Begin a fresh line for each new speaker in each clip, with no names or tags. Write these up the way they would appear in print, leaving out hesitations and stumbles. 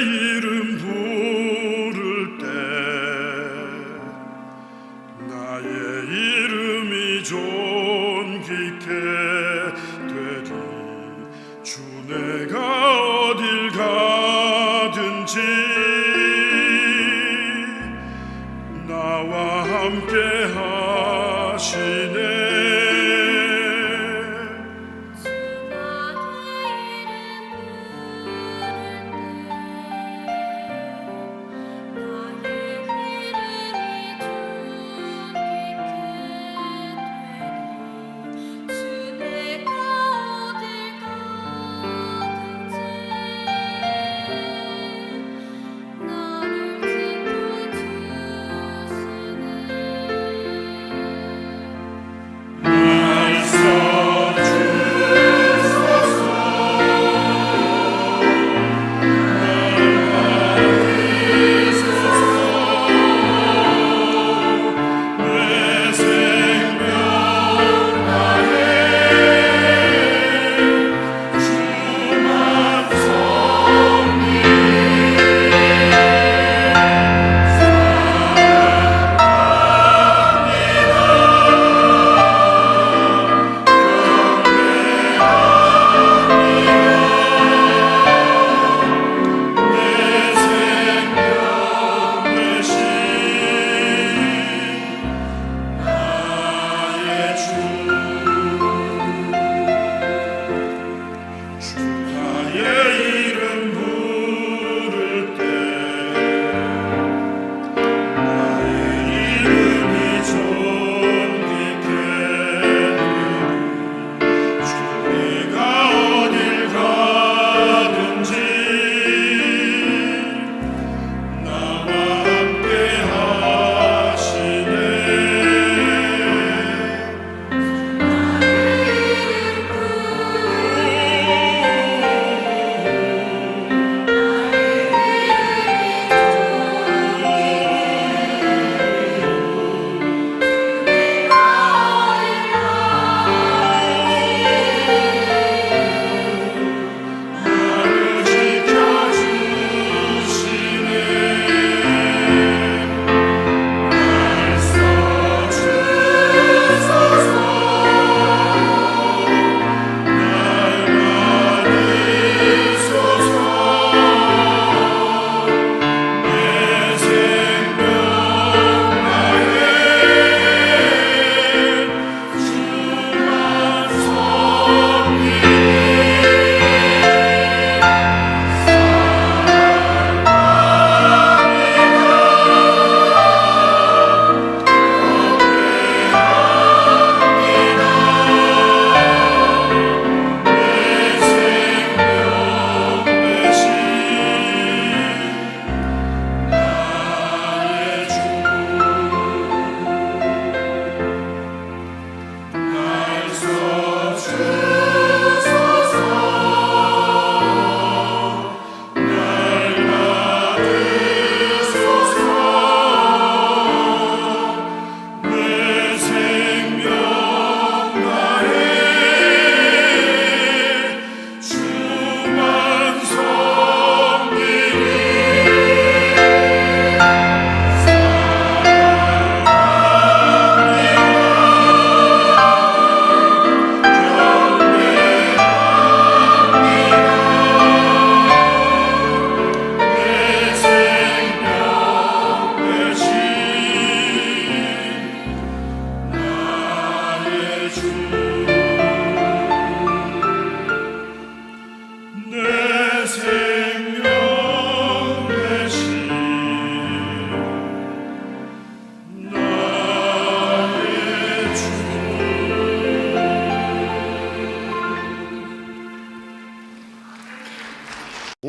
이름 부를 때 나의 이름이 존귀케 되리. 주 내가 어딜 가든지 나와 함께 하시네.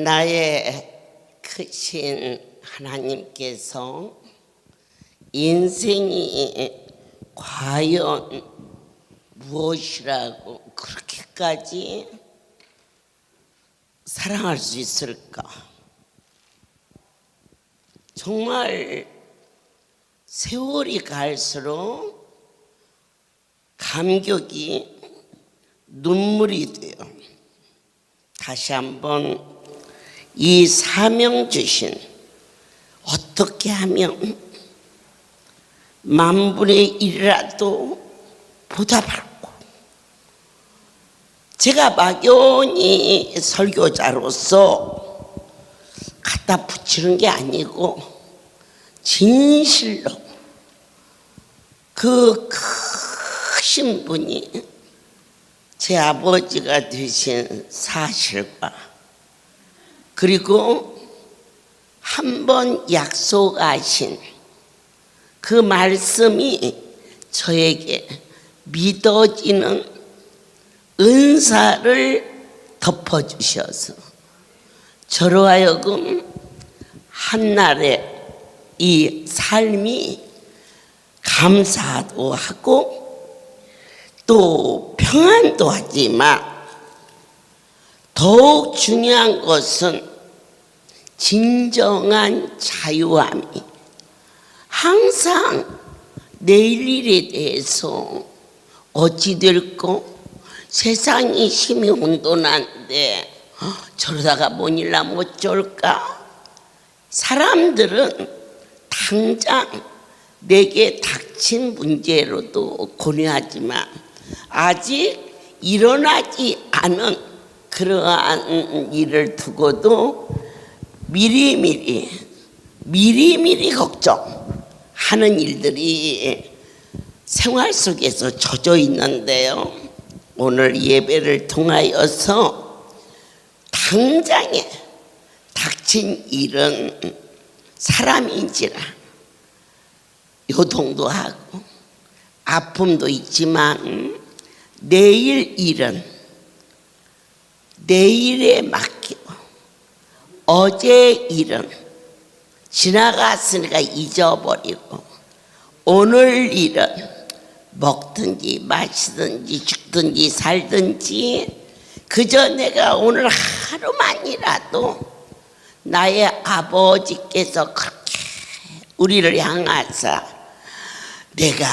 나의 크신 하나님께서 인생이 과연 무엇이라고 그렇게까지 사랑할 수 있을까? 정말 세월이 갈수록 감격이 눈물이 돼요. 다시 한번 이 사명 주신 어떻게 하면 만분의 1이라도 보답하고 제가 막연히 설교자로서 갖다 붙이는 게 아니고 진실로 그 크신 분이 제 아버지가 되신 사실과 그리고 한 번 약속하신 그 말씀이 저에게 믿어지는 은사를 덮어주셔서 저로 하여금 한날의 이 삶이 감사도 하고 또 평안도 하지만 더욱 중요한 것은 진정한 자유함이 항상 내일 일에 대해서 어찌 될까 세상이 힘이 혼돈한데 저러다가 뭔 일 나면 어쩔까 사람들은 당장 내게 닥친 문제로도 고뇌하지만 아직 일어나지 않은 그러한 일을 두고도 미리미리 걱정하는 일들이 생활 속에서 젖어 있는데요. 오늘 예배를 통하여서 당장에 닥친 일은 사람인지라 요동도 하고 아픔도 있지만 내일 일은 내일에 맡기고 어제 일은 지나갔으니까 잊어버리고 오늘 일은 먹든지 마시든지 죽든지 살든지 그저 내가 오늘 하루만이라도 나의 아버지께서 그렇게 우리를 향하사 내가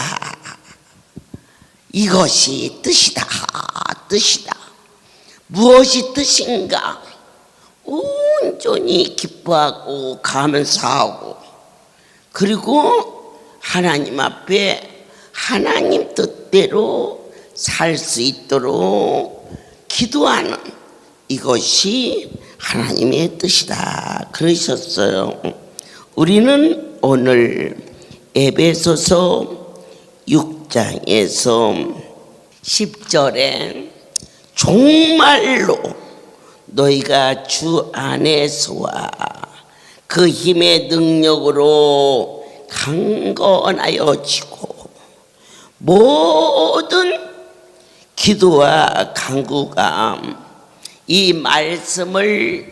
이것이 뜻이다 무엇이 뜻인가 온전히 기뻐하고 감사하고 그리고 하나님 앞에 하나님 뜻대로 살 수 있도록 기도하는 이것이 하나님의 뜻이다 그러셨어요. 우리는 오늘 에베소서 6장에서 10절에 정말로 너희가 주 안에서와 그 힘의 능력으로 강건하여지고 모든 기도와 간구가 이 말씀을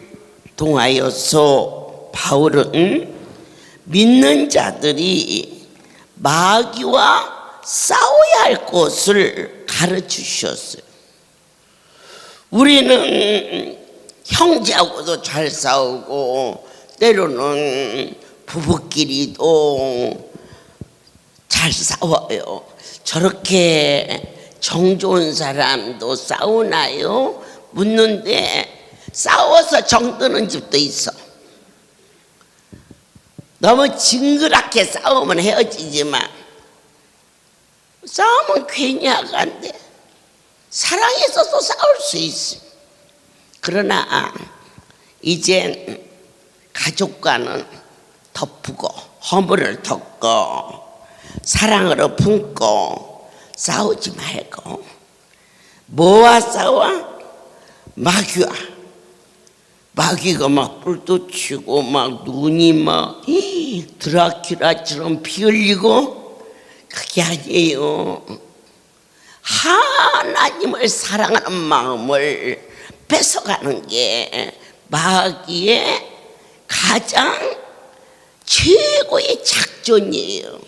통하여서 바울은 믿는 자들이 마귀와 싸워야 할 것을 가르치셨어요. 우리는 형제하고도 잘 싸우고 때로는 부부끼리도 잘 싸워요. 저렇게 정 좋은 사람도 싸우나요? 묻는데 싸워서 정드는 집도 있어. 너무 징그럽게 싸우면 헤어지지만 싸우면 괜히 아간데 사랑해서도 싸울 수 있어. 그러나 이젠 가족과는 덮고 허물을 덮고 사랑으로 품고 싸우지 말고 뭐와 싸워? 마귀가 막 불도 치고 막 눈이 막 드라큘라처럼 피 흘리고 그게 아니에요. 하나님을 사랑하는 마음을 뺏어가는 게 마귀의 가장 최고의 작전이에요.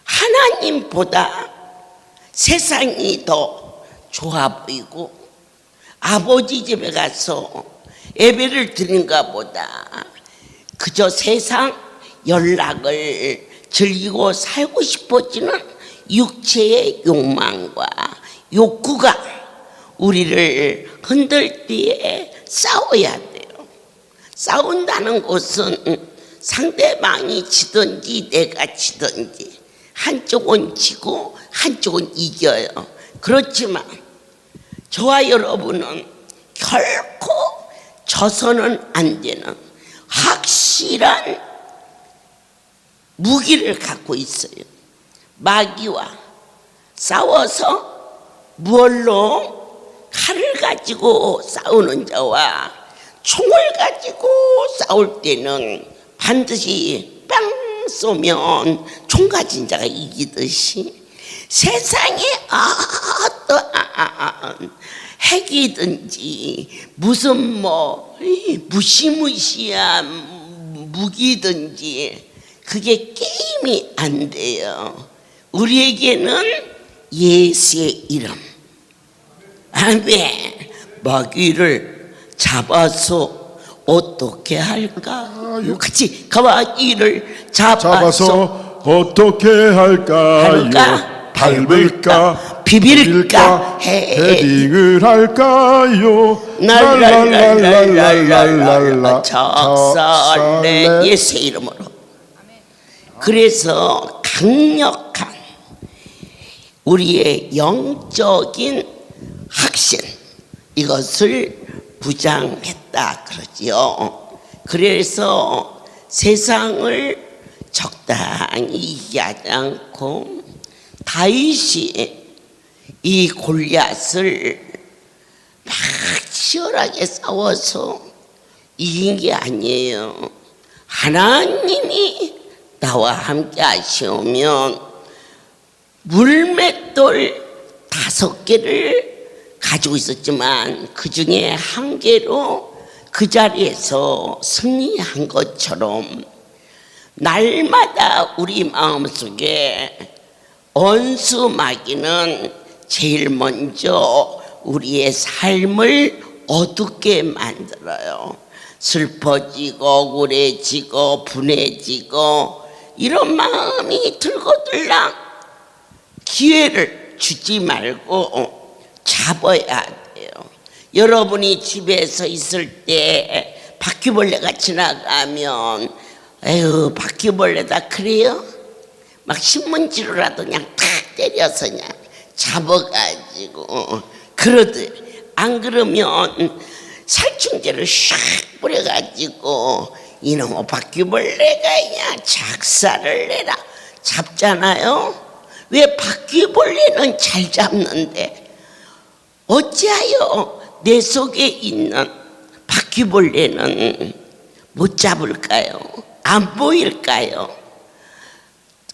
하나님보다 세상이 더 좋아 보이고 아버지 집에 가서 예배를 드린가 보다 그저 세상 연락을 즐기고 살고 싶어지는 육체의 욕망과 욕구가 우리를 흔들 때에 싸워야 돼요. 싸운다는 것은 상대방이 지든지 내가 지든지 한쪽은 지고 한쪽은 이겨요. 그렇지만 저와 여러분은 결코 져서는 안 되는 확실한 무기를 갖고 있어요. 마귀와 싸워서 무얼로 칼을 가지고 싸우는 자와 총을 가지고 싸울 때는 반드시 빵 쏘면 총 가진 자가 이기듯이 세상에 어떠한 핵이든지 무슨 무시무시한 무기든지 그게 게임이 안 돼요. 우리에게는 예수의 이름, 아멘. 마귀를 잡아서 어떻게 할까요? 같이 마귀를 잡아서
어떻게 할까요? 밟을까?
비빌까?
헤딩을 할까요?
랄랄랄랄랄랄랄라 작살내 예수의 이름으로. 그래서 강력한 우리의 영적인 확신, 이것을 부장했다 그러지요. 그래서 세상을 적당히 이기하지 않고 다윗이 이 골리앗을 막 치열하게 싸워서 이긴 게 아니에요. 하나님이 나와 함께 하시오면 물맷돌 5개를 가지고 있었지만 그 중에 1개로 그 자리에서 승리한 것처럼 날마다 우리 마음속에 원수 마귀는 제일 먼저 우리의 삶을 어둡게 만들어요. 슬퍼지고 억울해지고 분해지고 이런 마음이 들고들랑 기회를 주지 말고 잡아야 돼요. 여러분이 집에서 있을 때 바퀴벌레가 지나가면 에휴 바퀴벌레다 그래요? 막 신문지로라도 그냥 탁 때려서 그냥 잡아가지고 그러듯 안 그러면 살충제를 샥 뿌려가지고 이놈의 바퀴벌레가 그냥 작살을 내라 잡잖아요. 왜 바퀴벌레는 잘 잡는데 어찌하여 내 속에 있는 바퀴벌레는 못 잡을까요? 안 보일까요?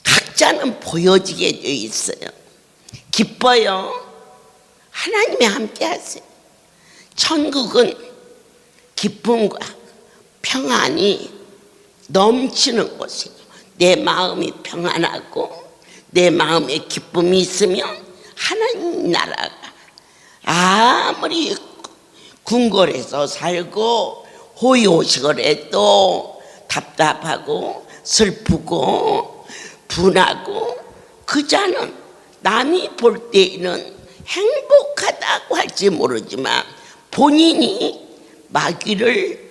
각자는 보여지게 되어 있어요. 기뻐요. 하나님이 함께 하세요. 천국은 기쁨과 평안이 넘치는 곳이에요. 내 마음이 평안하고 내 마음에 기쁨이 있으면 하나님 나라가 아무리 궁궐에서 살고 호의호식을 해도 답답하고 슬프고 분하고 그 자는 남이 볼 때에는 행복하다고 할지 모르지만 본인이 마귀를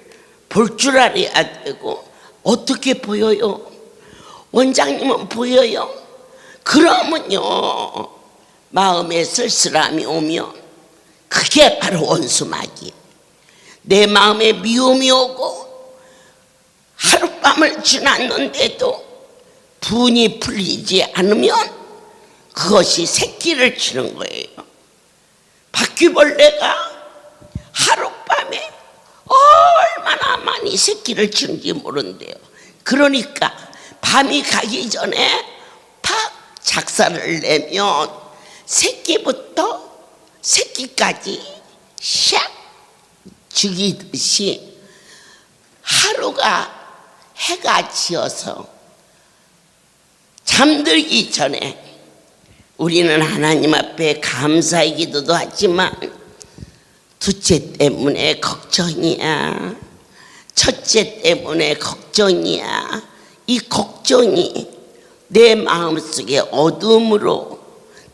볼 줄 알아야 되고 어떻게 보여요? 원장님은 보여요? 그러면요 마음에 쓸쓸함이 오면 그게 바로 원수 마귀. 내 마음에 미움이 오고 하룻밤을 지났는데도 분이 풀리지 않으면 그것이 새끼를 치는 거예요. 바퀴벌레가 하룻밤에 얼마나 많이 새끼를 치는지 모른대요. 그러니까 밤이 가기 전에 팍 작살을 내면 새끼부터 새끼까지 샥 죽이듯이 하루가 해가 지어서 잠들기 전에 우리는 하나님 앞에 감사의 기도도 하지만 둘째 때문에 걱정이야, 첫째 때문에 걱정이야. 이 걱정이 내 마음속에 어둠으로,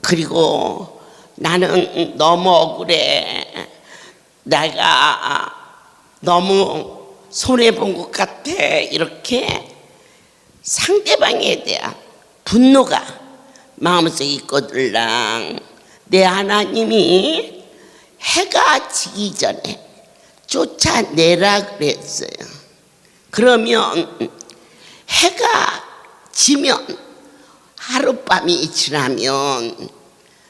그리고 나는 너무 억울해, 내가 너무 손해본 것 같아. 이렇게 상대방에 대한 분노가 마음속에 있거들랑 내 하나님이 해가 지기 전에 쫓아내라 그랬어요. 그러면 해가 지면 하룻밤이 지나면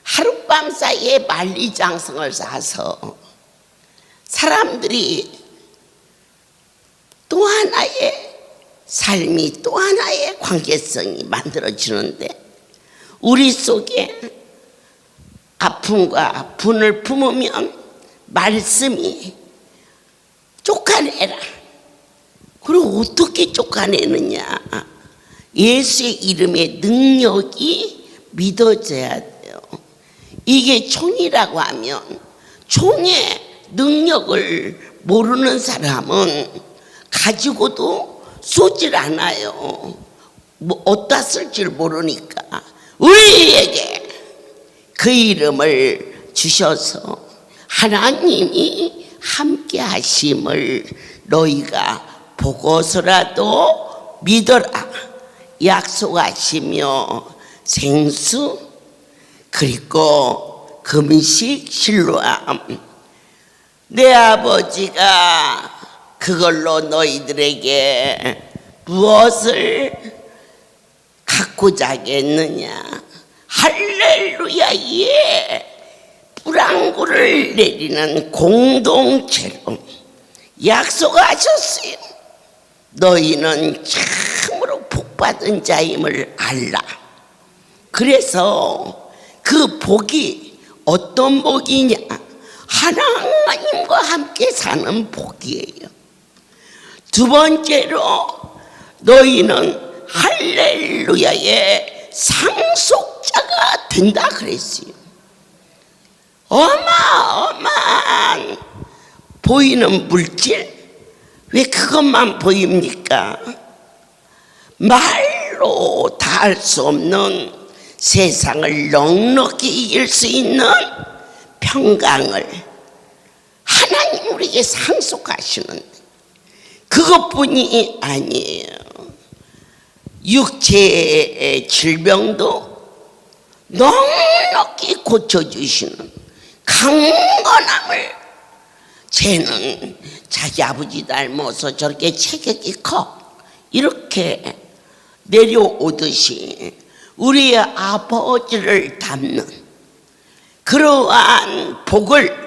하룻밤 사이에 만리장성을 쌓아서 사람들이 또 하나의 삶이 또 하나의 관계성이 만들어지는데 우리 속에 아픔과 분을 품으면 말씀이 쫓아내라. 그리고 어떻게 쫓아내느냐? 예수의 이름의 능력이 믿어져야 돼요. 이게 총이라고 하면 총의 능력을 모르는 사람은 가지고도 쏘질 않아요. 뭐 어디다 쓸 줄 모르니까. 우리에게 그 이름을 주셔서 하나님이 함께 하심을 너희가 보고서라도 믿어라 약속하시며 생수 그리고 금식 실로암 내 아버지가 그걸로 너희들에게 무엇을 갖고자 하겠느냐. 할렐루야에 불안구를 내리는 공동체로 약속하셨어요. 너희는 참으로 복받은 자임을 알라. 그래서 그 복이 어떤 복이냐? 하나님과 함께 사는 복이에요. 두 번째로 너희는 할렐루야의 상속자가 된다 그랬어요. 어마어마한 보이는 물질, 왜 그것만 보입니까? 말로 다 할 수 없는 세상을 넉넉히 이길 수 있는 평강을 하나님 우리에게 상속하시는데 그것뿐이 아니에요. 육체의 질병도 넉넉히 고쳐주시는 강건함을 쟤는 자기 아버지 닮아서 저렇게 체격이 커 이렇게 내려오듯이 우리의 아버지를 닮는 그러한 복을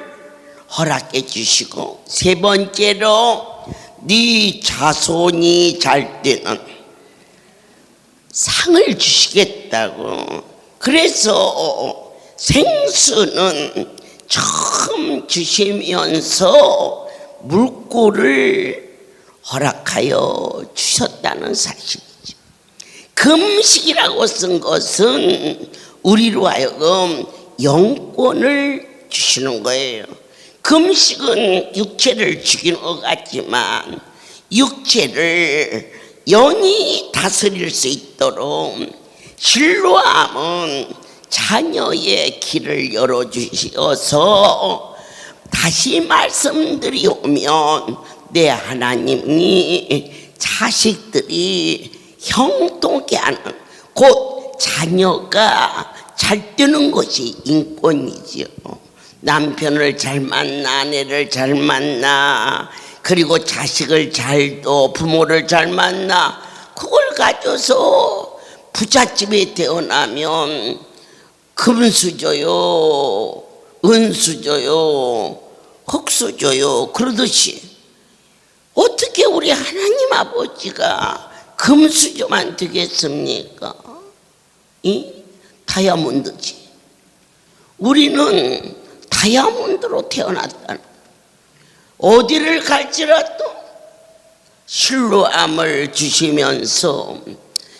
허락해 주시고 세 번째로 네 자손이 잘 때는 상을 주시겠다고. 그래서 생수는 처음 주시면서 물고를 허락하여 주셨다는 사실이죠. 금식이라고 쓴 것은 우리로 하여금 영권을 주시는 거예요. 금식은 육체를 죽이는 것 같지만 육체를 영이 다스릴 수 있도록 실로암은 자녀의 길을 열어주셔서 다시 말씀드리오면 내 하나님이 자식들이 형통케 하는 곧 자녀가 잘 되는 것이 인권이지요. 남편을 잘 만나 아내를 잘 만나 그리고 자식을 잘 둬 부모를 잘 만나 그걸 가져서 부잣집에 태어나면 금수 줘요 은수 줘요 흙수 줘요 그러듯이 어떻게 우리 하나님 아버지가 금수저만 되겠습니까? 다이아몬드지. 우리는 다이아몬드로 태어났다는 어디를 갈지라도 실로암을 주시면서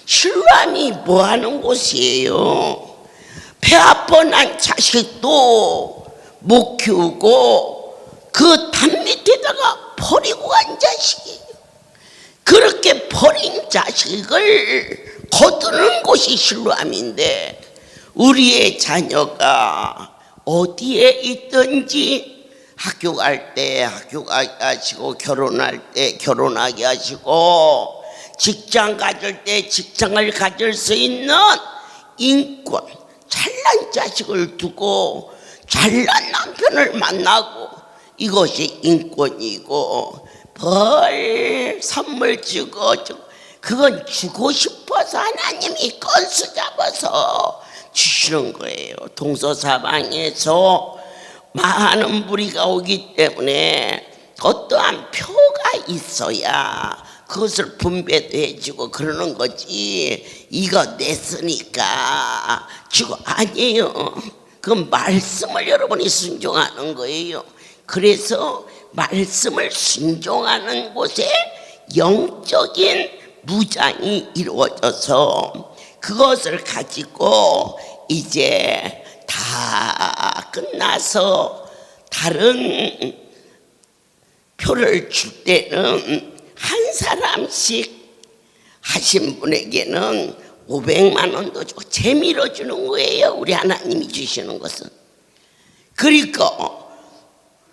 실로암이 뭐하는 곳이에요? 배 아파난 자식도 못 키우고 그 담 밑에다가 버리고 간 자식이에요. 그렇게 버린 자식을 거두는 곳이 실로암인데 우리의 자녀가 어디에 있든지 학교 갈 때 학교 가게 하시고, 결혼할 때 결혼하게 하시고, 직장 가질 때 직장을 가질 수 있는 인권, 잘난 자식을 두고 잘난 남편을 만나고, 이것이 인권이고, 벌 선물 주고, 그건 주고 싶어서 하나님이 건수 잡아서 주시는 거예요. 동서사방에서 많은 무리가 오기 때문에 어떠한 표가 있어야 그것을 분배도 해주고 그러는 거지, 이거 냈으니까 주고, 아니에요. 그건 말씀을 여러분이 순종하는 거예요. 그래서 말씀을 순종하는 곳에 영적인 무장이 이루어져서 그것을 가지고 이제 다 끝나서 다른 표를 줄 때는 한 사람씩 하신 분에게는 500만 원도 주고 재미로 주는 거예요. 우리 하나님이 주시는 것은. 그리고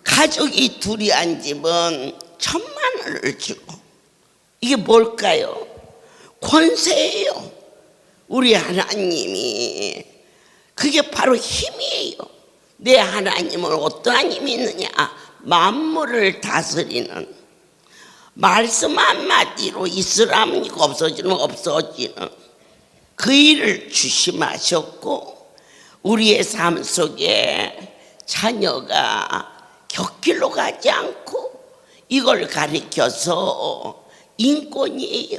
가족이 둘이 한 집은 1,000만 원을 주고, 이게 뭘까요? 권세예요. 우리 하나님이, 그게 바로 힘이에요. 내 하나님은 어떠한 힘이 있느냐? 만물을 다스리는, 말씀 한마디로 있으라면 이거 없어지는 그 일을 주심하셨고, 우리의 삶 속에 자녀가 곁길로 가지 않고 이걸 가리켜서 인권이에요.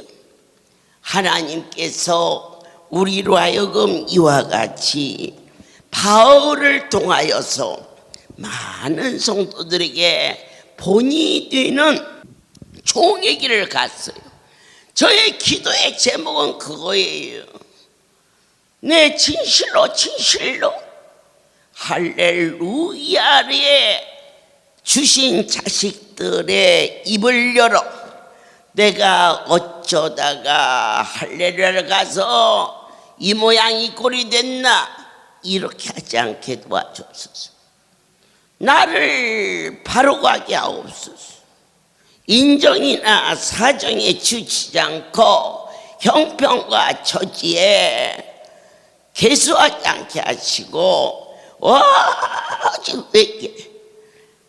하나님께서 우리로 하여금 이와 같이 바울을 통하여서 많은 성도들에게 본이 되는 종의 길을 갔어요. 저의 기도의 제목은 그거예요. 내 진실로 할렐루야에 주신 자식들의 입을 열어 내가 어쩌다가 할렐루야를 가서 이 모양 이 꼴이 됐나, 이렇게 하지 않게 도와주옵소서. 나를 바로 가게 하옵소서. 인정이나 사정에 주치지 않고 형편과 처지에 개수하지 않게 하시고, 오직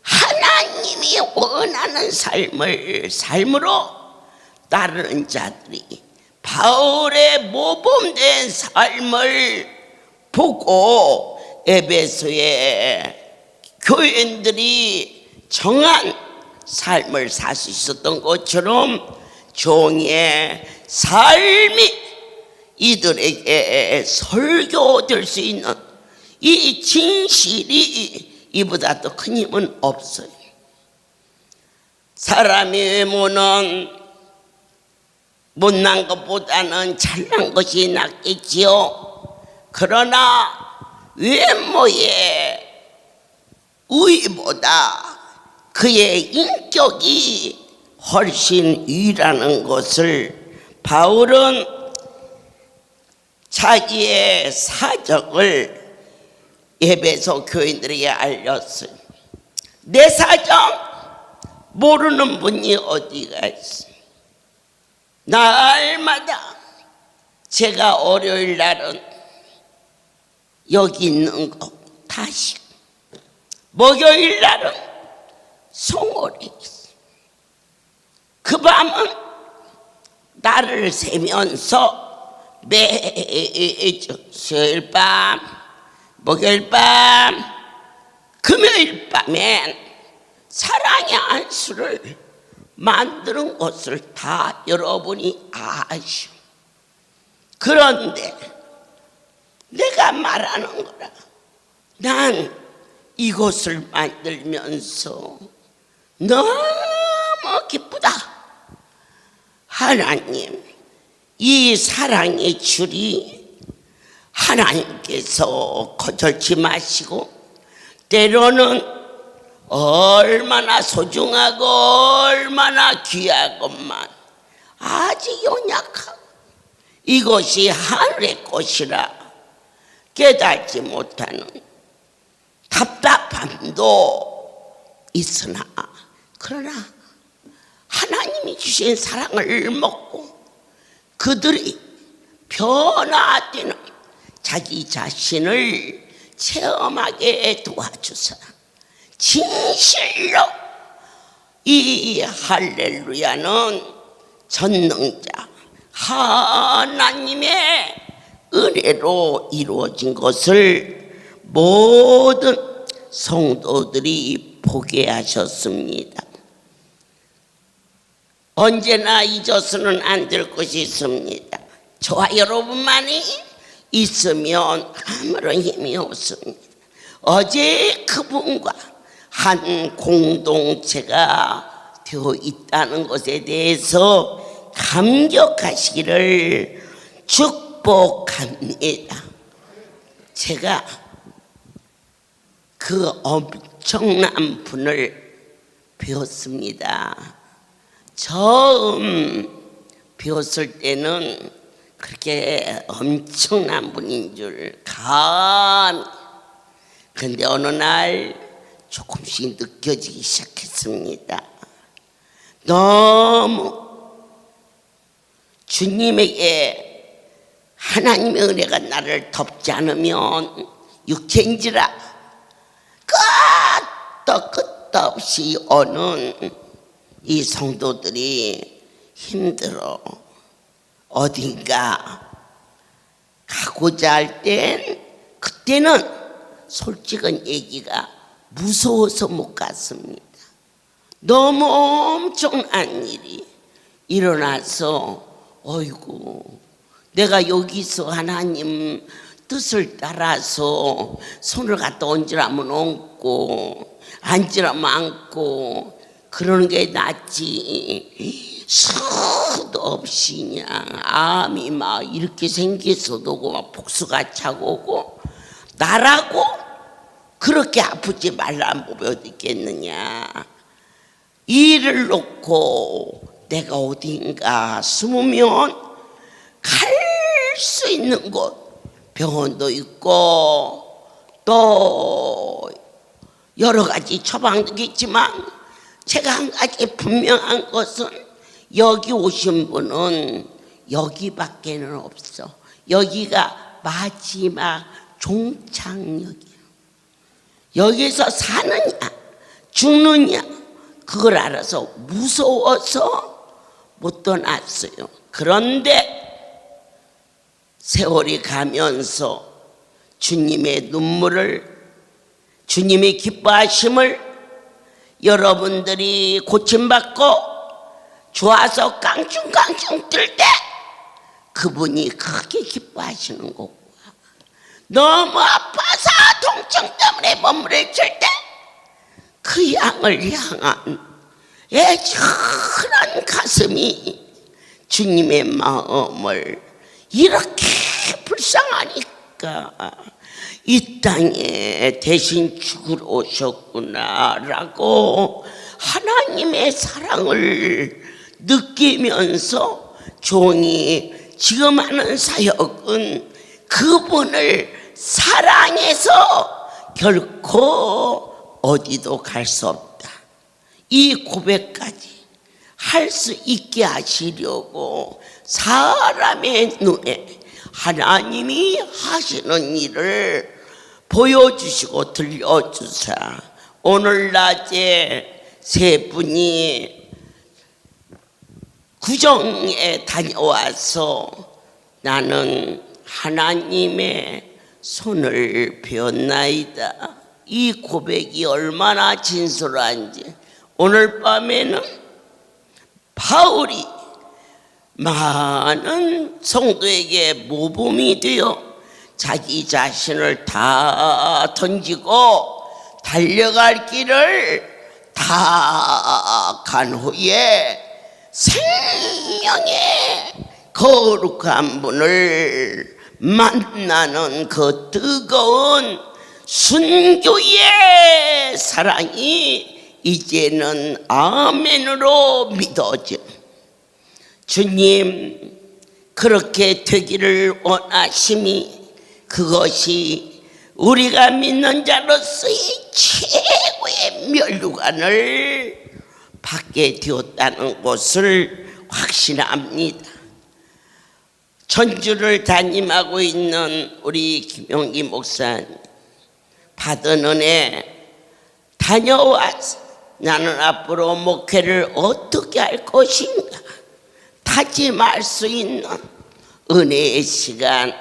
하나님이 원하는 삶으로 따르는 자들이 바울의 모범된 삶을 보고 에베소의 교인들이 정한 삶을 살 수 있었던 것처럼 종의 삶이 이들에게 설교될 수 있는 이 진실이 이보다 더 큰 힘은 없어요. 사람의 외모는 못난 것보다는 잘난 것이 낫겠지요. 그러나 외모의 우위보다 그의 인격이 훨씬 위라는 것을 바울은 자기의 사정을 에베소 교인들에게 알렸어요. 내 사정 모르는 분이 어디가 있어요. 날마다 제가 월요일 날은 여기 있는 거 다시, 목요일 날은 송월에 있어요. 그 밤은 나를 세면서 매주 수요일 밤, 목요일 밤, 금요일 밤엔 사랑의 안수를 만드는 것을 다 여러분이 아시오. 그런데 내가 말하는 거라, 난 이것을 만들면서 너무 기쁘다. 하나님, 이 사랑의 줄이 하나님께서 거절치 마시고 때로는 얼마나 소중하고 얼마나 귀하건만 아직 연약하고 이것이 하늘의 것이라 깨닫지 못하는 답답함도 있으나 그러나 하나님이 주신 사랑을 먹고 그들이 변화되는 자기 자신을 체험하게 도와주사 진실로 이 할렐루야는 전능자 하나님의 은혜로 이루어진 것을 모든 성도들이 보게 하셨습니다. 언제나 잊어서는 안 될 것이 있습니다. 저와 여러분만이 있으면 아무런 힘이 없습니다. 어제 그분과 한 공동체가 되어 있다는 것에 대해서 감격하시기를 축복합니다. 제가 그 엄청난 분을 배웠습니다. 처음 배웠을 때는 그렇게 엄청난 분인 줄 감히, 근데 어느 날 조금씩 느껴지기 시작했습니다. 너무 주님에게 하나님의 은혜가 나를 덮지 않으면 육체인지라 끝도 없이 오는 이 성도들이 힘들어. 어딘가 가고자 할 땐 그때는 솔직한 얘기가 무서워서 못 갔습니다. 너무 엄청난 일이 일어나서 어이구 내가 여기서 하나님 뜻을 따라서 손을 갖다 얹으라면 얹고 앉으라면 앉고 그러는 게 낫지. 수도 없이 그냥 암이 막 이렇게 생겨서도 막 복수가 차고 오고 나라고 그렇게 아프지 말란 법이 어디 있겠느냐. 일을 놓고 내가 어딘가 숨으면 갈 수 있는 곳 병원도 있고 또 여러 가지 처방도 있지만 제가 한 가지 분명한 것은 여기 오신 분은 여기밖에는 없어. 여기가 마지막 종착역이야. 여기서 사느냐 죽느냐 그걸 알아서 무서워서 못 떠났어요. 그런데 세월이 가면서 주님의 눈물을 주님의 기뻐하심을 여러분들이 고침받고 좋아서 깡충깡충 뜰 때 그분이 크게 기뻐하시는 거고 너무 아파서 통증 때문에 몸부림칠 때 그 양을 향한 애절한 가슴이 주님의 마음을 이렇게 불쌍하니까 이 땅에 대신 죽으러 오셨구나라고 하나님의 사랑을 느끼면서 종이 지금 하는 사역은 그분을 사랑해서 결코 어디도 갈 수 없다. 이 고백까지 할 수 있게 하시려고 사람의 눈에 하나님이 하시는 일을 보여주시고 들려주사 오늘 낮에 세 분이 구정에 다녀와서 나는 하나님의 손을 배웠나이다. 이 고백이 얼마나 진솔한지 오늘 밤에는 바울이 많은 성도에게 모범이 되어 자기 자신을 다 던지고 달려갈 길을 다 간 후에 생명의 거룩한 분을 만나는 그 뜨거운 순교의 사랑이 이제는 아멘으로 믿어져. 주님 그렇게 되기를 원하심이 그것이 우리가 믿는 자로서의 최고의 면류관을 받게 되었다는 것을 확신합니다. 전주를 담임하고 있는 우리 김용기 목사님, 받은 은혜 다녀왔어. 나는 앞으로 목회를 어떻게 할 것인가 다짐할 수 있는 은혜의 시간,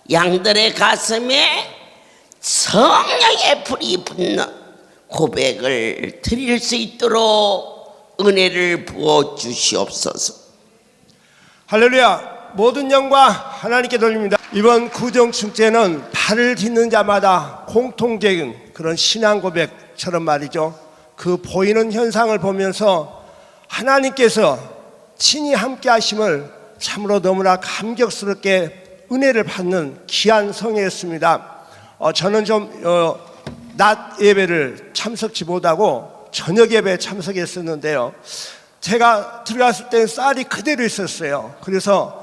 양들의 가슴에 성령의 불이 붙는 고백을 드릴 수 있도록 은혜를 부어 주시옵소서.
할렐루야. 모든 영광 하나님께 돌립니다. 이번 구정축제는 발을 딛는 자마다 공통적인 그런 신앙 고백처럼 말이죠. 그 보이는 현상을 보면서 하나님께서 친히 함께 하심을 참으로 너무나 감격스럽게 은혜를 받는 귀한 성회였습니다. 저는 좀 낮 예배를 참석치 못하고 저녁 예배에 참석했었는데요. 제가 들어갔을 때는 쌀이 그대로 있었어요. 그래서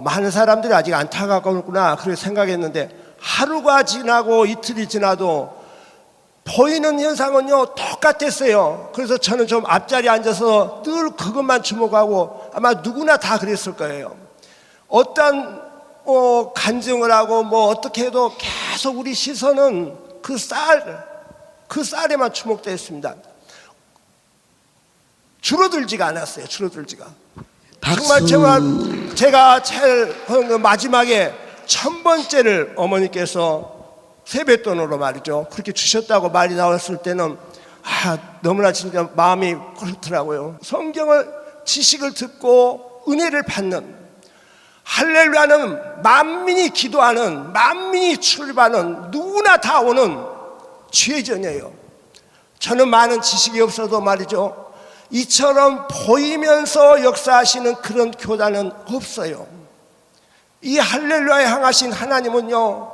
많은 사람들이 아직 안타깝구나 그렇게 생각했는데, 하루가 지나고 이틀이 지나도 보이는 현상은요 똑같았어요. 그래서 저는 좀 앞자리에 앉아서 늘 그것만 주목하고, 아마 누구나 다 그랬을 거예요. 어떤 간증을 하고 뭐 어떻게 해도 계속 우리 시선은 그 쌀에만 주목되어 있습니다. 줄어들지가 않았어요. 줄어들지가. 정말 제가 제일 마지막에 1000번째를 어머니께서 세뱃돈으로 말이죠 그렇게 주셨다고 말이 나왔을 때는 너무나 진짜 마음이 그렇더라고요. 성경을 지식을 듣고 은혜를 받는, 할렐루야는 만민이 기도하는, 만민이 출입하는, 누구나 다 오는 죄전이에요. 저는 많은 지식이 없어도 말이죠 이처럼 보이면서 역사하시는 그런 교단은 없어요. 이 할렐루야에 향하신 하나님은요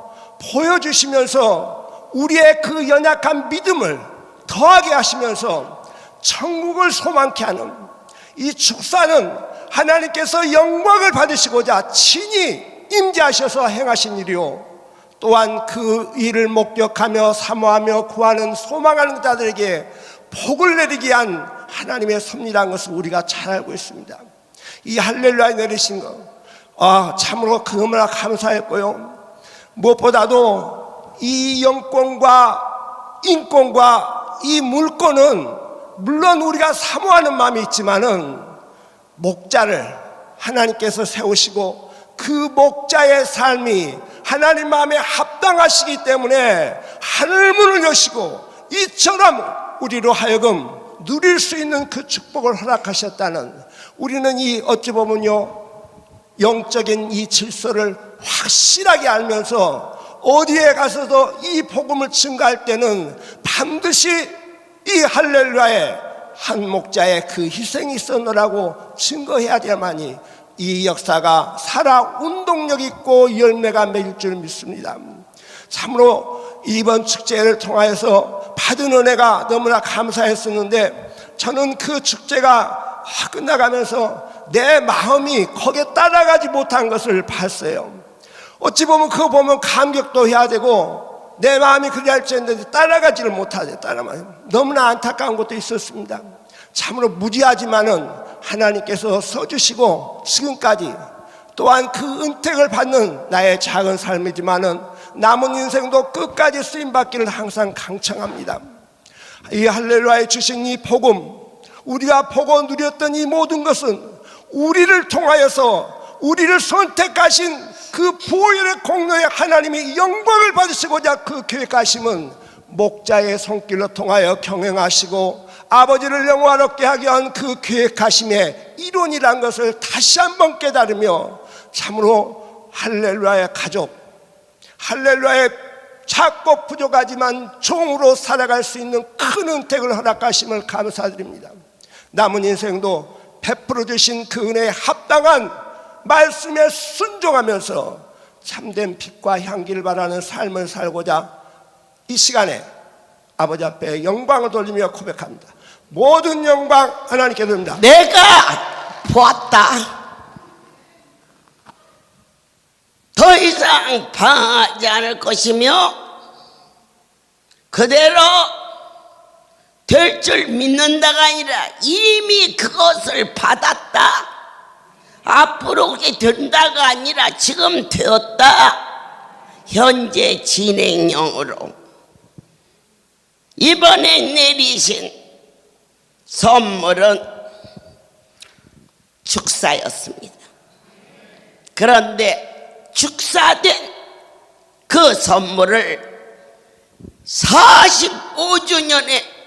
보여주시면서 우리의 그 연약한 믿음을 더하게 하시면서 천국을 소망케 하는 이 축사는 하나님께서 영광을 받으시고자 친히 임재하셔서 행하신 일이요, 또한 그 일을 목격하며 사모하며 구하는 소망하는 자들에게 복을 내리게 한 하나님의 섭리라는 것을 우리가 잘 알고 있습니다. 이 할렐루야에 내리신 것 참으로 너무나 감사했고요. 무엇보다도 이 영권과 인권과 이 물권은 물론 우리가 사모하는 마음이 있지만은 목자를 하나님께서 세우시고 그 목자의 삶이 하나님 마음에 합당하시기 때문에 하늘문을 여시고 이처럼 우리로 하여금 누릴 수 있는 그 축복을 허락하셨다는, 우리는 이 어찌 보면요 영적인 이 질서를 확실하게 알면서 어디에 가서도 이 복음을 증가할 때는 반드시 이 할렐루야에 한 목자의 그 희생이 있었노라고 증거해야 되만이 이 역사가 살아 운동력 있고 열매가 맺을 줄 믿습니다. 참으로 이번 축제를 통하여서 받은 은혜가 너무나 감사했었는데, 저는 그 축제가 끝나가면서 내 마음이 거기에 따라가지 못한 것을 봤어요. 어찌 보면 그거 보면 감격도 해야 되고 내 마음이 그리 할지언데 따라가지를 못하죠. 너무나 안타까운 것도 있었습니다. 참으로 무지하지만은 하나님께서 써주시고 지금까지 또한 그 은택을 받는 나의 작은 삶이지만은 남은 인생도 끝까지 쓰임받기를 항상 강청합니다. 이 할렐루야에 주신 이 복음, 우리가 보고 누렸던 이 모든 것은 우리를 통하여서 우리를 선택하신 그 보혈의 공로에 하나님이 영광을 받으시고자 그 계획하심은 목자의 손길로 통하여 경영하시고 아버지를 영화롭게 하게 한 그 계획하심의 이론이란 것을 다시 한번 깨달으며 참으로 할렐루야의 가족, 할렐루야의 작고 부족하지만 종으로 살아갈 수 있는 큰 은택을 허락하심을 감사드립니다. 남은 인생도 베풀어 주신 그 은혜에 합당한 말씀에 순종하면서 참된 빛과 향기를 바라는 삶을 살고자 이 시간에 아버지 앞에 영광을 돌리며 고백합니다. 모든 영광 하나님께 드립니다.
내가 보았다. 더 이상 봐하지 않을 것이며 그대로 될 줄 믿는다가 아니라 이미 그것을 받았다. 앞으로 그게 된다가 아니라 지금 되었다. 현재 진행형으로 이번에 내리신 선물은 축사였습니다. 그런데 축사된 그 선물을 45주년의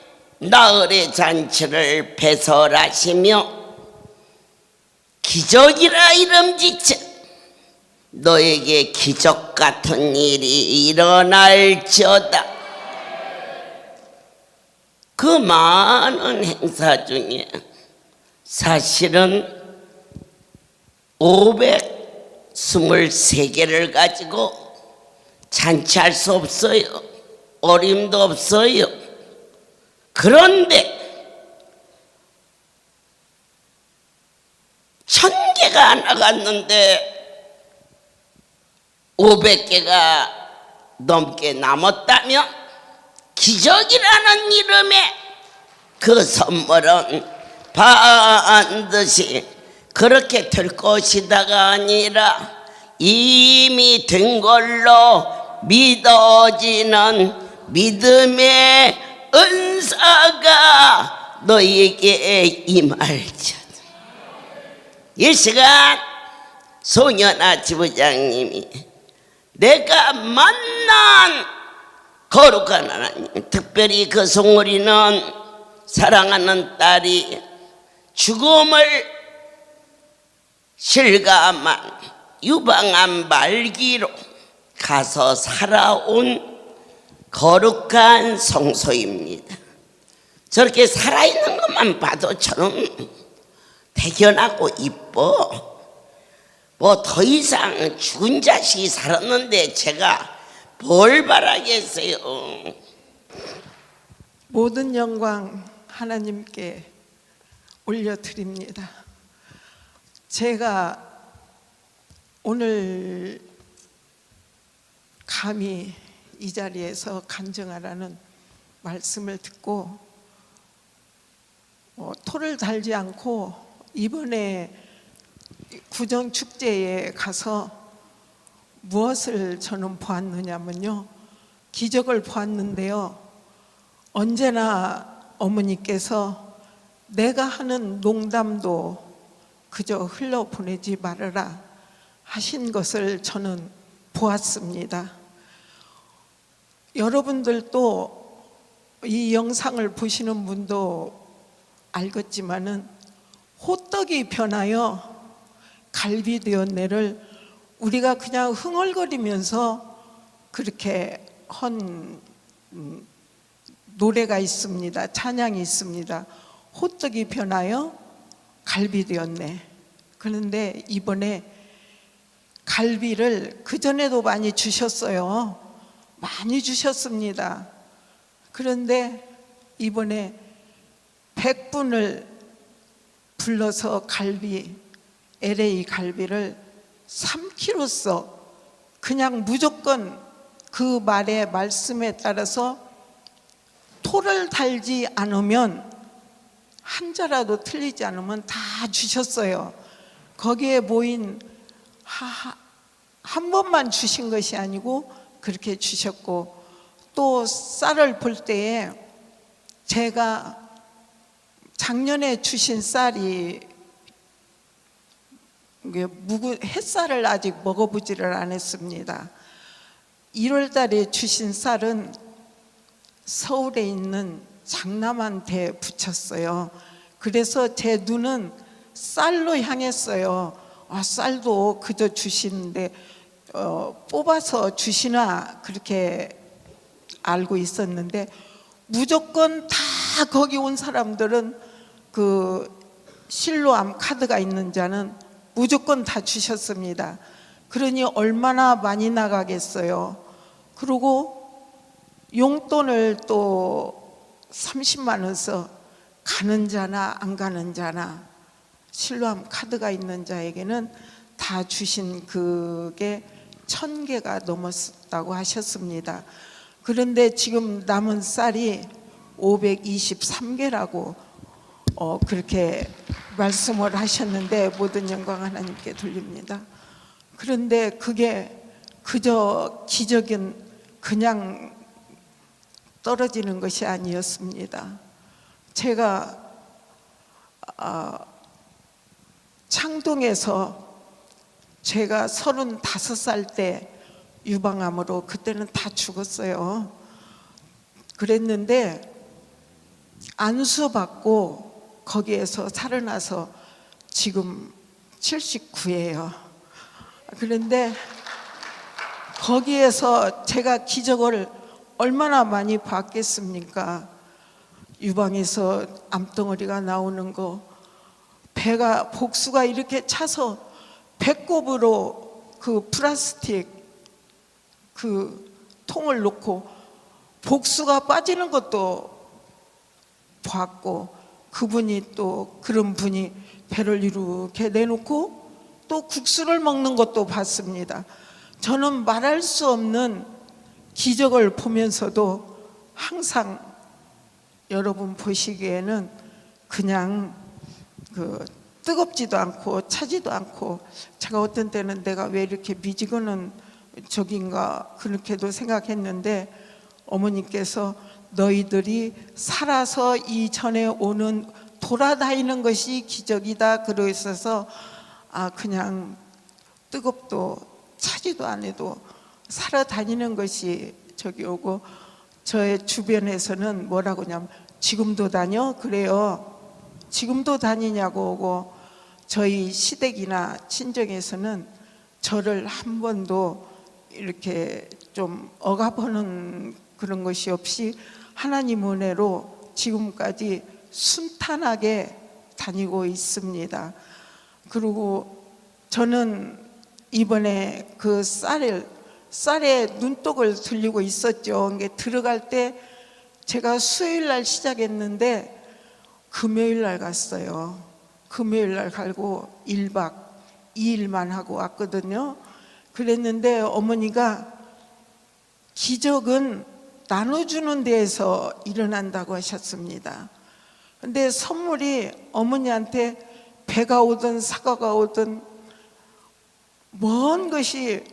나흘의 잔치를 배설하시며 기적이라 이름짓자 너에게 기적 같은 일이 일어날지어다. 그 많은 행사 중에 사실은 523개를 가지고 잔치할 수 없어요. 어림도 없어요. 그런데 1000개가 나갔는데 500개가 넘게 남았다면 기적이라는 이름의 그 선물은 반드시 그렇게 될 것이다가 아니라 이미 된 걸로 믿어지는 믿음의 은사가 너에게 임할지어다. 이 시간 소년아 지부장님이 내가 만난 거룩한 하나님, 특별히 그 송우리는 사랑하는 딸이 죽음을 실감한 유방암 말기로 가서 살아온 거룩한 성소입니다. 저렇게 살아있는 것만 봐도 저는 대견하고 이뻐. 뭐 더 이상 죽은 자식이 살았는데 제가 뭘 바라겠어요.
모든 영광 하나님께 올려드립니다. 제가 오늘 감히 이 자리에서 간증하라는 말씀을 듣고 토를 달지 않고 이번에 구정축제에 가서 무엇을 저는 보았느냐면요, 기적을 보았는데요, 언제나 어머니께서 내가 하는 농담도 그저 흘려보내지 말아라 하신 것을 저는 보았습니다. 여러분들도 이 영상을 보시는 분도 알겠지만은 호떡이 변하여 갈비 되었네를 우리가 그냥 흥얼거리면서 그렇게 헌 노래가 있습니다. 찬양이 있습니다. 호떡이 변하여 갈비 되었네. 그런데 이번에 갈비를 그전에도 많이 주셨어요. 많이 주셨습니다. 그런데 이번에 100분을 불러서 갈비, LA 갈비를 3kg 그냥 무조건 그 말의 말씀에 따라서 토를 달지 않으면 한자라도 틀리지 않으면 다 주셨어요. 거기에 모인 한 번만 주신 것이 아니고 그렇게 주셨고, 또 쌀을 볼 때에 제가 작년에 주신 쌀이 햇쌀을 아직 먹어보지를 않았습니다. 1월 달에 주신 쌀은 서울에 있는 장남한테 붙였어요. 그래서 제 눈은 쌀로 향했어요. 쌀도 그저 주시는데 뽑아서 주시나 그렇게 알고 있었는데, 무조건 다 거기 온 사람들은 그 실로암 카드가 있는 자는 무조건 다 주셨습니다. 그러니 얼마나 많이 나가겠어요. 그리고 용돈을 또 30만 원 써 가는 자나 안 가는 자나 실로암 카드가 있는 자에게는 다 주신 그게 1000개가 넘었다고 하셨습니다. 그런데 지금 남은 쌀이 523개라고 그렇게 말씀을 하셨는데 모든 영광 하나님께 돌립니다. 그런데 그게 그저 기적은 그냥 떨어지는 것이 아니었습니다. 제가 창동에서 제가 35살 때 유방암으로 그때는 다 죽었어요. 그랬는데 안수받고 거기에서 살아나서 지금 79예요. 그런데 거기에서 제가 기적을 얼마나 많이 봤겠습니까? 유방에서 암덩어리가 나오는 거, 배가 복수가 이렇게 차서 배꼽으로 그 플라스틱 그 통을 놓고 복수가 빠지는 것도 봤고, 그분이 또 그런 분이 배를 이렇게 내놓고 또 국수를 먹는 것도 봤습니다. 저는 말할 수 없는 기적을 보면서도 항상 여러분 보시기에는 그냥 뜨겁지도 않고 차지도 않고, 제가 어떤 때는 내가 왜 이렇게 미지근한 적인가 그렇게도 생각했는데, 어머니께서 너희들이 살아서 이전에 오는 돌아다니는 것이 기적이다 그러셔서 그냥 뜨겁도 차지도 안 해도 살아다니는 것이 저기 오고, 저의 주변에서는 뭐라고 하냐면 지금도 다녀? 그래요. 지금도 다니냐고 오고, 저희 시댁이나 친정에서는 저를 한 번도 이렇게 좀 억압하는 그런 것이 없이 하나님 은혜로 지금까지 순탄하게 다니고 있습니다. 그리고 저는 이번에 그 쌀에 눈독을 들리고 있었죠. 이게 들어갈 때 제가 수요일 날 시작했는데 금요일 날 갔어요. 금요일 날 가고 1박 2일만 하고 왔거든요. 그랬는데 어머니가 기적은 나눠주는 데에서 일어난다고 하셨습니다. 근데 선물이 어머니한테 배가 오든 사과가 오든 먼 것이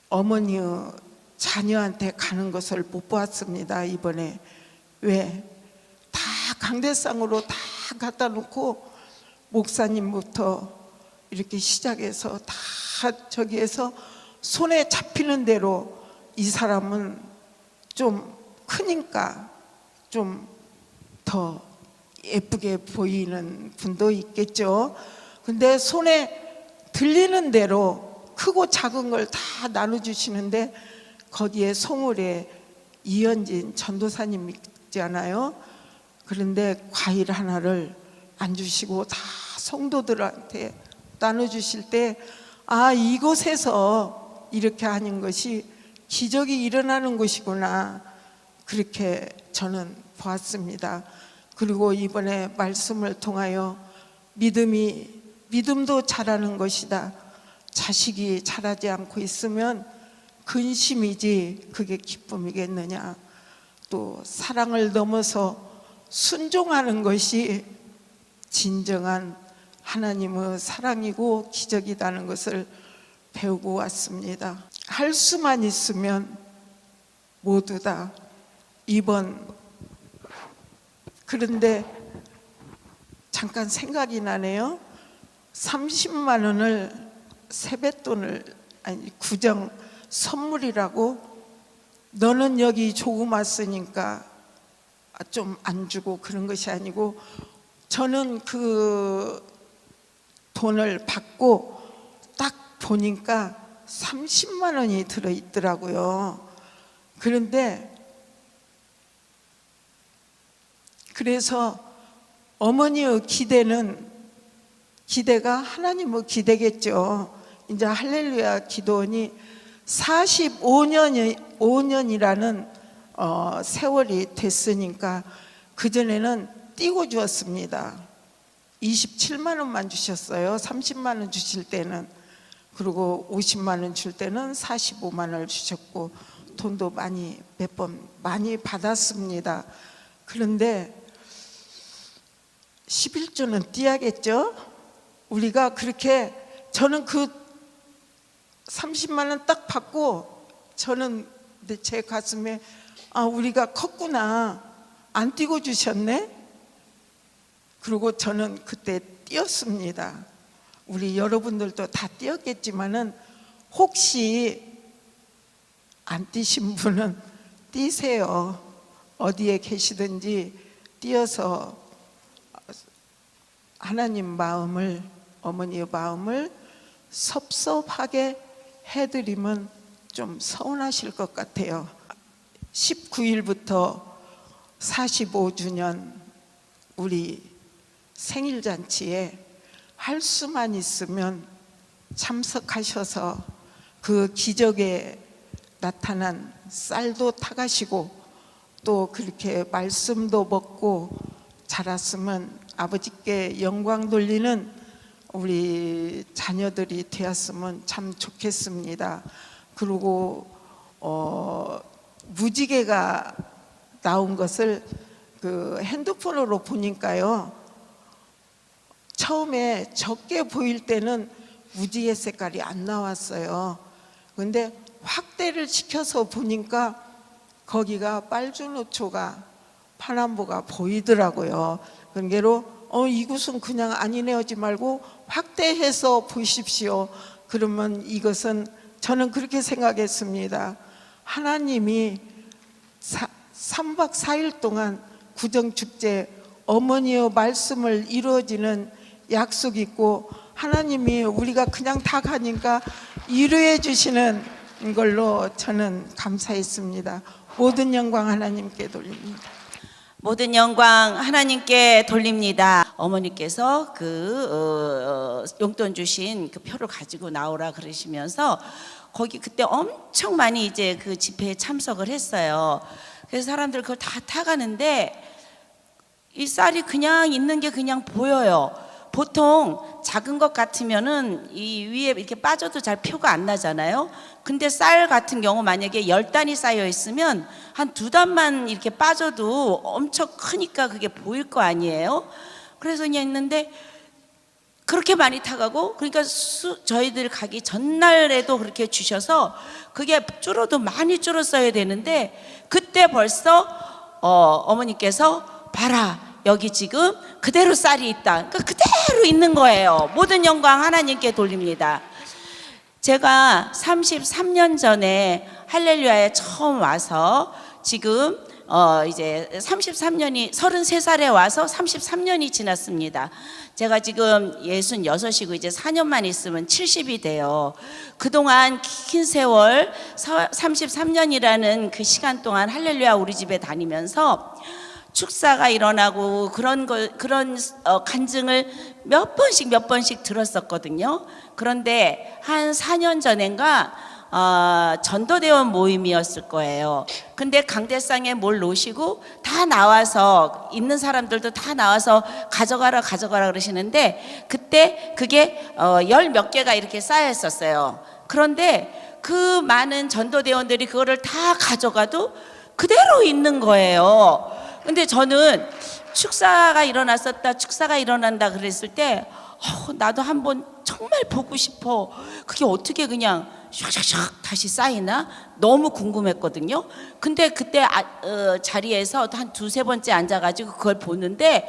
어머니의 자녀한테 가는 것을 못 보았습니다. 이번에. 왜? 다 강대상으로 다 갖다 놓고 목사님부터 이렇게 시작해서 다 저기에서 손에 잡히는 대로, 이 사람은 좀 크니까 좀 더 예쁘게 보이는 분도 있겠죠. 근데 손에 들리는 대로 크고 작은 걸 다 나눠주시는데, 거기에 송울에 이현진 전도사님 있잖아요. 그런데 과일 하나를 안 주시고 다 성도들한테 나눠주실 때, 이곳에서 이렇게 하는 것이 기적이 일어나는 것이구나, 그렇게 저는 보았습니다. 그리고 이번에 말씀을 통하여 믿음도 자라는 것이다. 자식이 자라지 않고 있으면 근심이지 그게 기쁨이겠느냐. 또 사랑을 넘어서 순종하는 것이 진정한 하나님의 사랑이고 기적이라는 것을 배우고 왔습니다. 할 수만 있으면 모두 다 그런데 잠깐 생각이 나네요. 30만 원을 세뱃돈을 구정 선물이라고, 너는 여기 조금 왔으니까 좀 안 주고 그런 것이 아니고, 저는 그 돈을 받고 딱 보니까 30만 원이 들어있더라고요. 그래서 어머니의 기대가 하나님의 기대겠죠. 이제 할렐루야 기도원이 45년이라는 세월이 됐으니까, 그전에는 띄고 주었습니다. 27만 원만 주셨어요. 30만 원 주실 때는. 그리고 50만 원 줄 때는 45만 원을 주셨고, 돈도 몇 번 많이 받았습니다. 그런데 11조는 띄어야겠죠? 우리가 그렇게, 저는 그 30만 원 딱 받고 저는 제 가슴에 우리가 컸구나, 안 띄고 주셨네. 그리고 저는 그때 띄었습니다. 우리 여러분들도 다 띄었겠지만은 혹시 안 띄신 분은 띄세요. 어디에 계시든지 띄어서 하나님 마음을, 어머니의 마음을 섭섭하게 해드리면 좀 서운하실 것 같아요. 19일부터 45주년 우리 생일잔치에 할 수만 있으면 참석하셔서 그 기적에 나타난 쌀도 타가시고 또 그렇게 말씀도 먹고 자랐으면 아버지께 영광 돌리는 우리 자녀들이 되었으면 참 좋겠습니다. 그리고 무지개가 나온 것을 그 핸드폰으로 보니까요, 처음에 적게 보일 때는 무지개 색깔이 안 나왔어요. 근데 확대를 시켜서 보니까 거기가 빨주노초가, 파남보가 보이더라고요. 그러므로 이것은 그냥 아니네 하지 말고 확대해서 보십시오. 그러면 이것은, 저는 그렇게 생각했습니다. 하나님이 3박 4일 동안 구정축제 어머니의 말씀을 이루어지는 약속이 있고, 하나님이 우리가 그냥 다 가니까 이루어 주시는 걸로 저는 감사했습니다. 모든 영광 하나님께 돌립니다.
모든 영광 하나님께 돌립니다. 어머니께서 용돈 주신 그 표를 가지고 나오라 그러시면서 거기 그때 엄청 많이 이제 그 집회에 참석을 했어요. 그래서 사람들 그걸 다 타가는데 이 쌀이 그냥 있는 게 그냥 보여요. 보통 작은 것 같으면은 이 위에 이렇게 빠져도 잘 표가 안 나잖아요. 근데 쌀 같은 경우 만약에 10단이 쌓여 있으면 한 2단만 이렇게 빠져도 엄청 크니까 그게 보일 거 아니에요. 그래서 그냥 있는데 그렇게 많이 타가고, 그러니까 저희들 가기 전날에도 그렇게 주셔서 그게 줄어도 많이 줄었어야 되는데, 그때 벌써 어머니께서 봐라, 여기 지금 그대로 쌀이 있다. 그러니까 그대로 있는 거예요. 모든 영광 하나님께 돌립니다. 제가 33년 전에 할렐루야에 처음 와서 지금 이제 33년이 33살에 와서 33년이 지났습니다. 제가 지금 66이고 이제 4년만 있으면 70이 돼요. 그동안 긴 세월 33년이라는 그 시간 동안 할렐루야 우리 집에 다니면서 축사가 일어나고 그런 간증을 몇 번씩 들었었거든요. 그런데 한 4년 전인가 전도대원 모임이었을 거예요. 근데 강대상에 뭘 놓으시고 다 나와서, 있는 사람들도 다 나와서 가져가라 그러시는데, 그때 그게 10몇 개가 이렇게 쌓여 있었어요. 그런데 그 많은 전도대원들이 그거를 다 가져가도 그대로 있는 거예요. 근데 저는 축사가 일어난다 그랬을 때 나도 한번 정말 보고 싶어. 그게 어떻게 그냥 샥샥샥 다시 쌓이나 너무 궁금했거든요. 근데 그때 자리에서 한 2-3번째 앉아가지고 그걸 보는데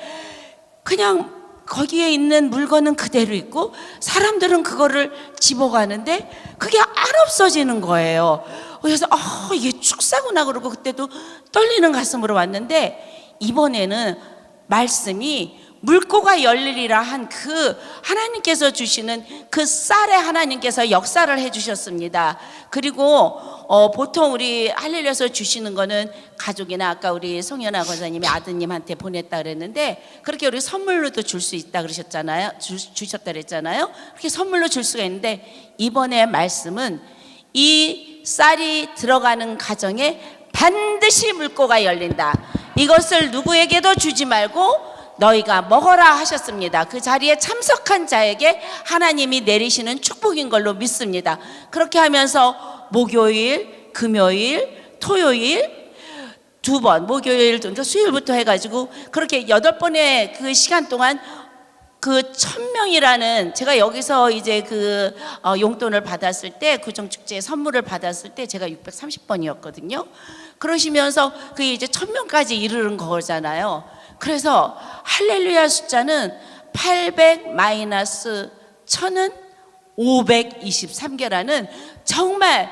그냥 거기에 있는 물건은 그대로 있고 사람들은 그거를 집어가는데 그게 안 없어지는 거예요. 그래서 이게 축사구나 그러고 그때도 떨리는 가슴으로 왔는데, 이번에는 말씀이 물고가 열리리라 한 그 하나님께서 주시는 그 쌀에 하나님께서 역사를 해주셨습니다. 그리고 보통 우리 할렐루야에서 주시는 거는 가족이나, 아까 우리 송연아 권사님이 아드님한테 보냈다 그랬는데 그렇게 우리 선물로도 줄 수 있다 그러셨잖아요. 주셨다 그랬잖아요. 그렇게 선물로 줄 수가 있는데, 이번에 말씀은 이 쌀이 들어가는 가정에 반드시 물고가 열린다. 이것을 누구에게도 주지 말고 너희가 먹어라 하셨습니다. 그 자리에 참석한 자에게 하나님이 내리시는 축복인 걸로 믿습니다. 그렇게 하면서 목요일, 금요일, 토요일 2번, 목요일, 그러니까 수요일부터 해가지고 그렇게 8번의 그 시간 동안 그 1000명이라는, 제가 여기서 이제 그 용돈을 받았을 때, 구정축제 선물을 받았을 때 제가 630번이었거든요. 그러시면서 그 이제 1000명까지 이르는 거잖아요. 그래서 할렐루야 숫자는 800 마이너스 1000은 523개라는, 정말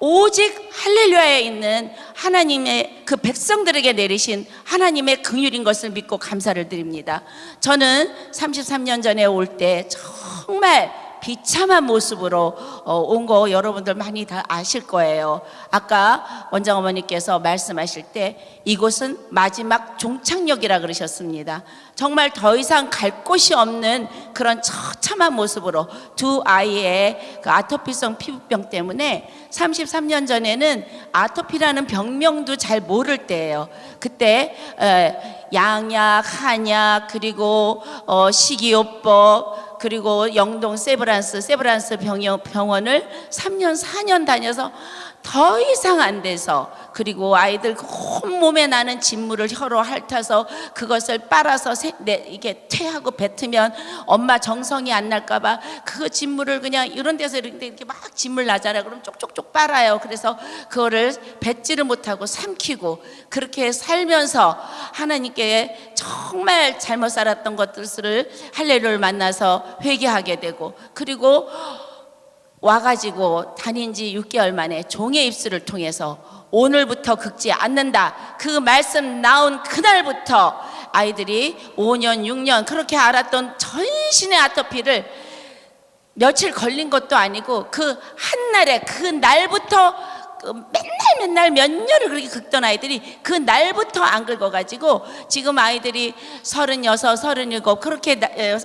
오직 할렐루야에 있는 하나님의 그 백성들에게 내리신 하나님의 긍휼인 것을 믿고 감사를 드립니다. 저는 33년 전에 올 때 정말 비참한 모습으로 온 거 여러분들 많이 다 아실 거예요. 아까 원장 어머니께서 말씀하실 때 이곳은 마지막 종착역이라 그러셨습니다. 정말 더 이상 갈 곳이 없는 그런 처참한 모습으로 두 아이의 그 아토피성 피부병 때문에 33년 전에는 아토피라는 병명도 잘 모를 때예요. 그때 양약, 한약, 그리고 식이요법, 그리고 영동 세브란스 병원을 3년 4년 다녀서 더 이상 안 돼서, 그리고 아이들 온몸에 나는 진물을 혀로 핥아서 그것을 빨아서 이게 퇴하고 뱉으면 엄마 정성이 안 날까봐 그 진물을 그냥 이런 데서 이렇게 막 진물 나잖아요. 그럼 쪽쪽쪽 빨아요. 그래서 그거를 뱉지를 못하고 삼키고 그렇게 살면서 하나님께 정말 잘못 살았던 것들을 할례루야를 만나서 회개하게 되고, 그리고 와가지고 다닌 지 6개월 만에 종의 입술을 통해서 오늘부터 긁지 않는다, 그 말씀 나온 그날부터 아이들이 5년 6년 그렇게 앓았던 전신의 아토피를 며칠 걸린 것도 아니고 그 한날에, 그 날부터 맨날 몇 년을 그렇게 긁던 아이들이 그 날부터 안 긁어가지고 지금 아이들이 36, 37 그렇게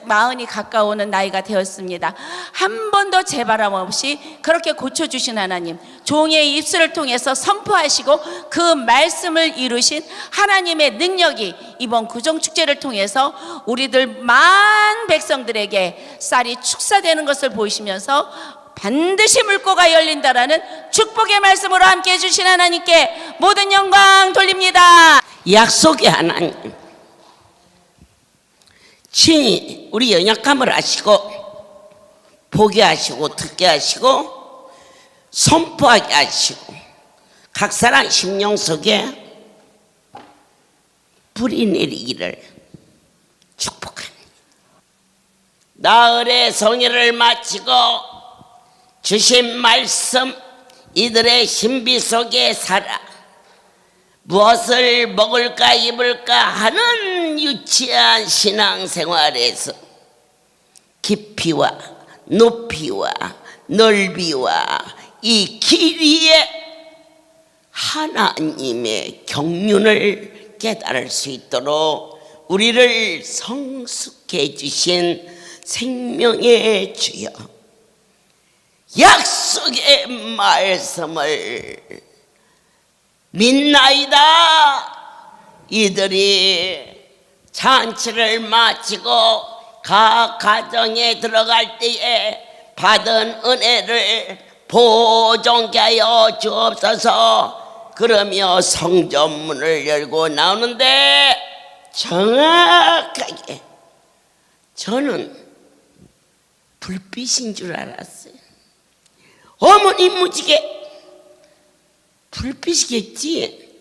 마흔이 가까워오는 나이가 되었습니다. 한 번도 재바람 없이 그렇게 고쳐주신 하나님, 종의 입술을 통해서 선포하시고 그 말씀을 이루신 하나님의 능력이 이번 구정축제를 통해서 우리들 만 백성들에게 쌀이 축사되는 것을 보이시면서 반드시 물고가 열린다라는 축복의 말씀으로 함께 해주신 하나님께 모든 영광 돌립니다.
약속의 하나님, 친히 우리 연약함을 아시고 보게 하시고 듣게 하시고 선포하게 하시고 각 사람 심령 속에 불이 내리기를 축복합니다. 나흘의 성회를 마치고 주신 말씀, 이들의 신비 속에 살아 무엇을 먹을까 입을까 하는 유치한 신앙생활에서 깊이와 높이와 넓이와 이 길이에 하나님의 경륜을 깨달을 수 있도록 우리를 성숙해 해 주신 생명의 주여, 약속의 말씀을 믿나이다. 이들이 잔치를 마치고 각 가정에 들어갈 때에 받은 은혜를 보존케 하여 주옵소서. 그러며 성전문을 열고 나오는데 정확하게 저는 불빛인 줄 알았어요. 어머니 무지개 불빛이겠지.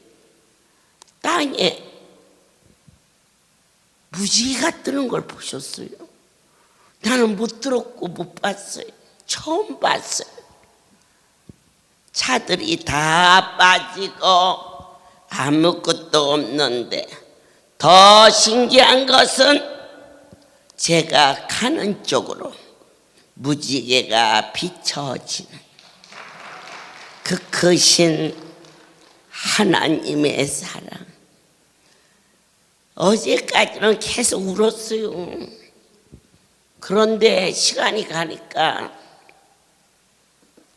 땅에 무지개가 뜨는 걸 보셨어요? 나는 못 들었고 못 봤어요. 처음 봤어요. 차들이 다 빠지고 아무것도 없는데 더 신기한 것은 제가 가는 쪽으로 무지개가 비춰지는 그 크신 하나님의 사랑. 어제까지는 계속 울었어요. 그런데 시간이 가니까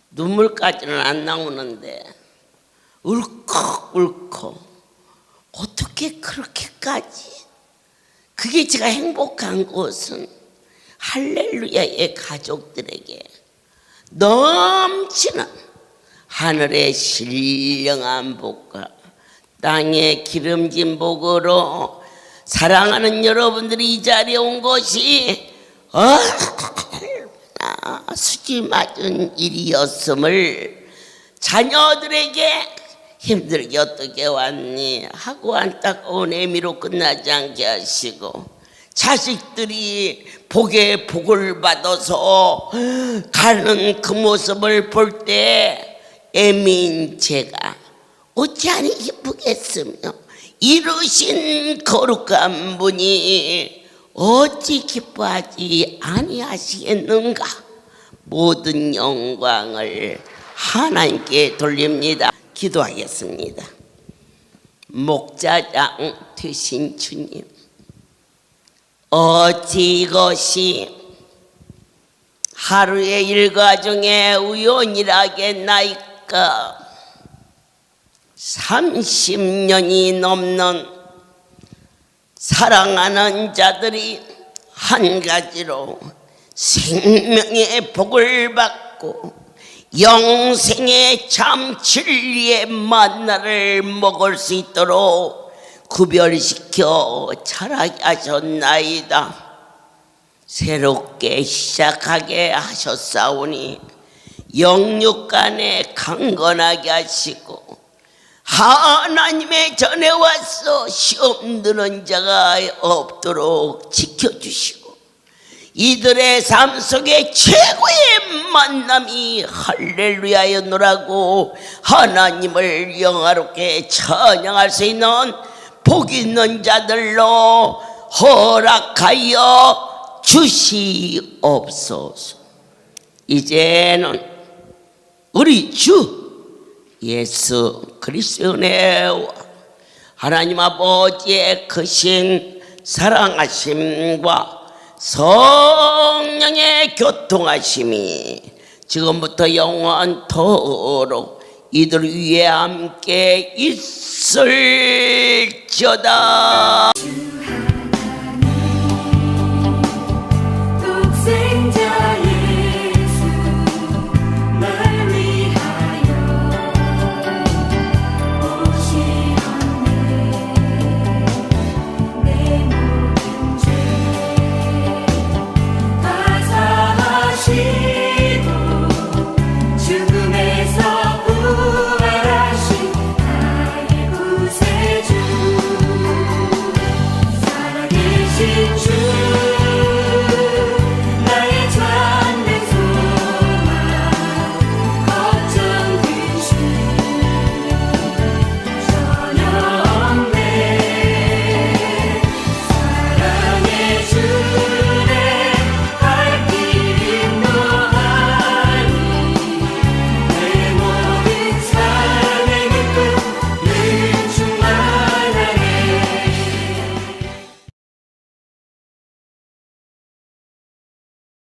눈물까지는 안 나오는데 울컥울컥 어떻게 그렇게까지. 그게 제가 행복한 것은 할렐루야의 가족들에게 넘치는 하늘의 신령한 복과 땅에 기름진 복으로 사랑하는 여러분들이 이 자리에 온 것이 수지 맞은 일이었음을 자녀들에게 힘들게 어떻게 왔니 하고 안타까운 애미로 끝나지 않게 하시고, 자식들이 복에 복을 받아서 가는 그 모습을 볼 때 애미인 제가 어찌하니 기쁘겠으며, 이루신 거룩한 분이 어찌 기뻐하지 아니하시겠는가. 모든 영광을 하나님께 돌립니다. 기도하겠습니다. 목자장 되신 주님, 어찌 이것이 하루의 일과 중에 우연이라겠나이까. 30년이 넘는 사랑하는 자들이 한 가지로 생명의 복을 받고 영생의 참 진리의 만나를 먹을 수 있도록 구별시켜 자라게 하셨나이다. 새롭게 시작하게 하셨사오니 영육간에 강건하게 하시고, 하나님의 전에 와서 시험 드는 자가 없도록 지켜주시고, 이들의 삶 속에 최고의 만남이 할렐루야였노라고 하나님을 영화롭게 찬양할 수 있는 복 있는 자들로 허락하여 주시옵소서. 이제는 우리 주 예수 그리스도의 은혜와 하나님 아버지의 크신 사랑하심과 성령의 교통하심이 지금부터 영원토록 이들 위에 함께 있을지어다.